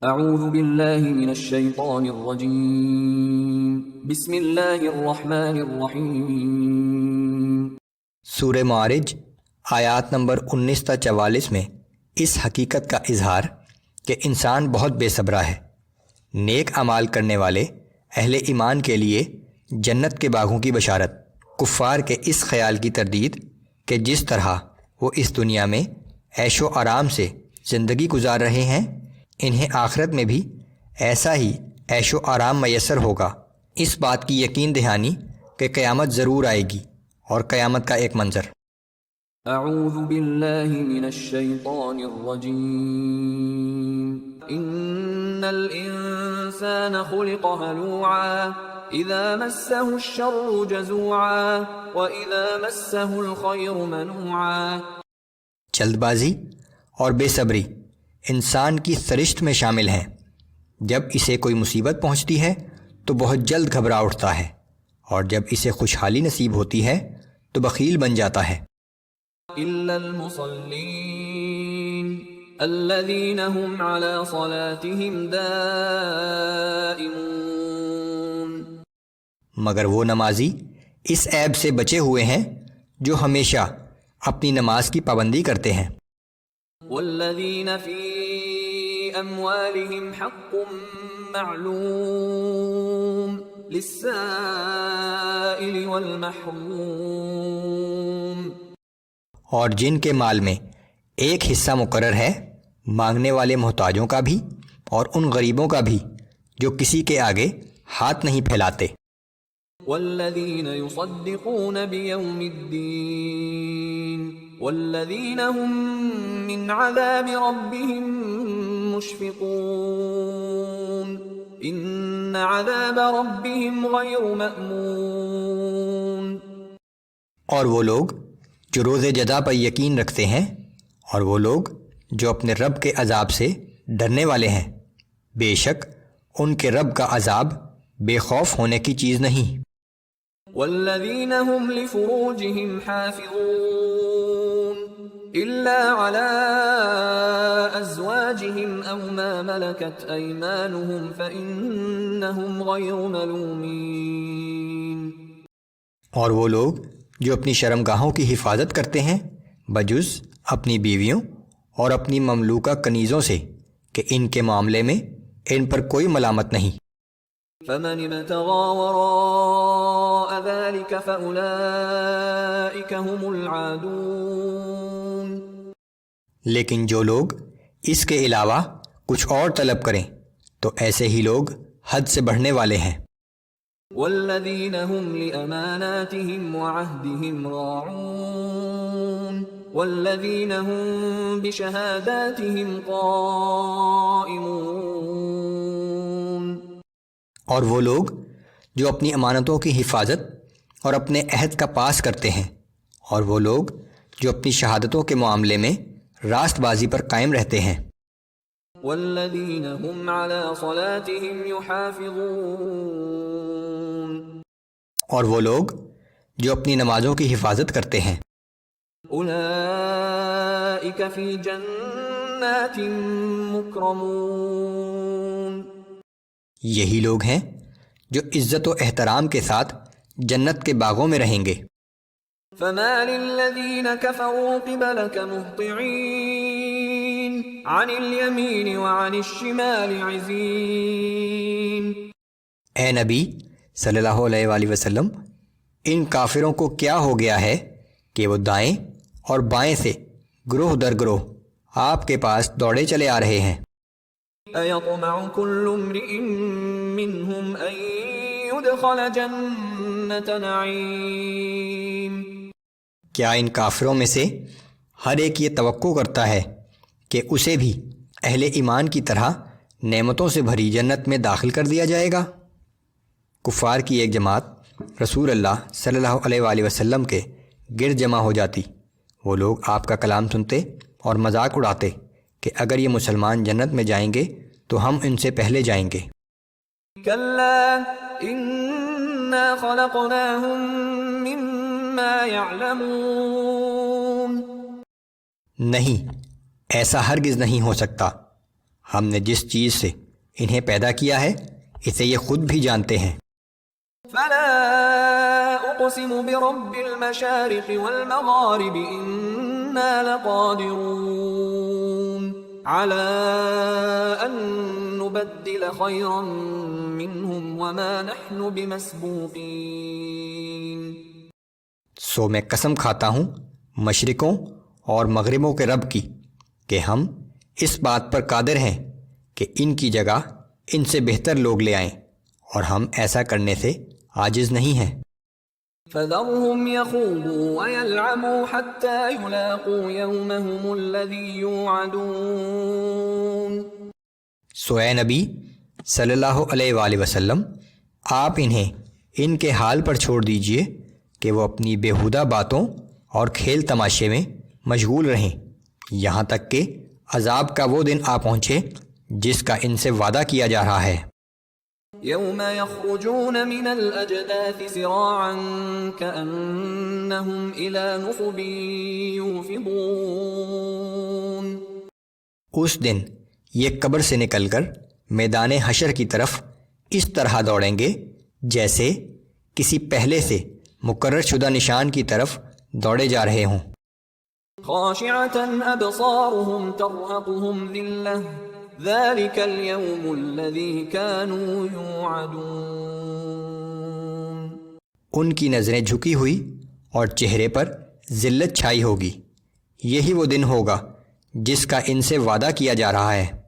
اعوذ باللہ من الشیطان الرجیم بسم اللہ الرحمن الرحیم۔ سورہ معارج آیات نمبر 19 تا 44 میں اس حقیقت کا اظہار کہ انسان بہت بے صبرا ہے۔ نیک اعمال کرنے والے اہل ایمان کے لیے جنت کے باغوں کی بشارت، کفار کے اس خیال کی تردید کہ جس طرح وہ اس دنیا میں عیش و آرام سے زندگی گزار رہے ہیں، انہیں آخرت میں بھی ایسا ہی عیش و آرام میسر ہوگا۔ اس بات کی یقین دہانی کہ قیامت ضرور آئے گی، اور قیامت کا ایک منظر۔ اعوذ باللہ من الشیطان الرجیم۔ ان الانسان خلق هلوعا اذا مسه الشر جزوعا واذا مسه الخیر منوعا۔ جلد بازی اور بے صبری انسان کی سرشت میں شامل ہیں۔ جب اسے کوئی مصیبت پہنچتی ہے تو بہت جلد گھبرا اٹھتا ہے، اور جب اسے خوشحالی نصیب ہوتی ہے تو بخیل بن جاتا ہے۔ الا المصلین الذین هم علی صلاتهم دائمون۔ مگر وہ نمازی اس عیب سے بچے ہوئے ہیں جو ہمیشہ اپنی نماز کی پابندی کرتے ہیں۔ والذین فی اموالہم حق معلوم للسائل والمحروم۔ اور جن کے مال میں ایک حصہ مقرر ہے مانگنے والے محتاجوں کا بھی اور ان غریبوں کا بھی جو کسی کے آگے ہاتھ نہیں پھیلاتے۔ والذین یصدقون بیوم الدین والذین هم من عذاب ربهم مشفقون ان عذاب ربهم غیر مأمون۔ اور وہ لوگ جو روز جزا پر یقین رکھتے ہیں، اور وہ لوگ جو اپنے رب کے عذاب سے ڈرنے والے ہیں، بے شک ان کے رب کا عذاب بے خوف ہونے کی چیز نہیں۔ والذین هم لفروجهم حافظون الا على ازواجهم او ما ملكت ايمانهم فانهم غیر ملومین۔ اور وہ لوگ جو اپنی شرمگاہوں کی حفاظت کرتے ہیں بجز اپنی بیویوں اور اپنی مملوکہ کنیزوں سے کہ ان کے معاملے میں ان پر کوئی ملامت نہیں۔ فمن ابتغى وراء ذلك فأولئك هم العادون۔ لیکن جو لوگ اس کے علاوہ کچھ اور طلب کریں تو ایسے ہی لوگ حد سے بڑھنے والے ہیں۔ والذین هم لأماناتهم وعهدهم راعون والذین هم بشهاداتهم قائمون۔ اور وہ لوگ جو اپنی امانتوں کی حفاظت اور اپنے عہد کا پاس کرتے ہیں، اور وہ لوگ جو اپنی شہادتوں کے معاملے میں راست بازی پر قائم رہتے ہیں۔ والذین هم علی صلاتهم یحافظون۔ اور وہ لوگ جو اپنی نمازوں کی حفاظت کرتے ہیں۔ اولئک فی جنات مکرمون۔ یہی لوگ ہیں جو عزت و احترام کے ساتھ جنت کے باغوں میں رہیں گے۔ فما للذین کفروا قبلک مہطعین عن الیمین وعن الشمال عزین۔ اے نبی صلی اللہ علیہ وآلہ وسلم، ان کافروں کو کیا ہو گیا ہے کہ وہ دائیں اور بائیں سے گروہ در گروہ آپ کے پاس دوڑے چلے آ رہے ہیں۔ ایطمع کل امرئ منہم ان يدخل جنت نعیم۔ کیا ان کافروں میں سے ہر ایک یہ توقع کرتا ہے کہ اسے بھی اہل ایمان کی طرح نعمتوں سے بھری جنت میں داخل کر دیا جائے گا؟ کفار کی ایک جماعت رسول اللہ صلی اللہ علیہ وآلہ وسلم کے گرد جمع ہو جاتی۔ وہ لوگ آپ کا کلام سنتے اور مذاق اڑاتے کہ اگر یہ مسلمان جنت میں جائیں گے تو ہم ان سے پہلے جائیں گے۔ کلا انا خلقناہم مما یعلمون۔ نہیں، ایسا ہرگز نہیں ہو سکتا۔ ہم نے جس چیز سے انہیں پیدا کیا ہے اسے یہ خود بھی جانتے ہیں۔ فلا اقسم برب المشارق والمغارب انا لقادرون على ان نبدل خيرا منهم وما نحن بمسبوقين۔ سو میں قسم کھاتا ہوں مشرقوں اور مغربوں کے رب کی کہ ہم اس بات پر قادر ہیں کہ ان کی جگہ ان سے بہتر لوگ لے آئیں، اور ہم ایسا کرنے سے عاجز نہیں ہیں۔ فذرهم يخوضوا ويلعبوا حتى يلاقوا يومهم الذي يوعدون۔ سو اے نبی صلی اللہ علیہ وآلہ وسلم، آپ انہیں ان کے حال پر چھوڑ دیجئے کہ وہ اپنی بیہودہ باتوں اور کھیل تماشے میں مشغول رہیں یہاں تک کہ عذاب کا وہ دن آ پہنچے جس کا ان سے وعدہ کیا جا رہا ہے۔ يوم يخرجون من الأجداث سراعا كأنهم إلى نصب يوفضون۔ اس دن یہ قبر سے نکل کر میدان حشر کی طرف اس طرح دوڑیں گے جیسے کسی پہلے سے مقرر شدہ نشان کی طرف دوڑے جا رہے ہوں۔ خاشعة أبصارهم ترهقهم ذلة ذلك اليوم الذي كانوا يوعدون۔ ان کی نظریں جھکی ہوئی اور چہرے پر ذلت چھائی ہوگی، یہی وہ دن ہوگا جس کا ان سے وعدہ کیا جا رہا ہے۔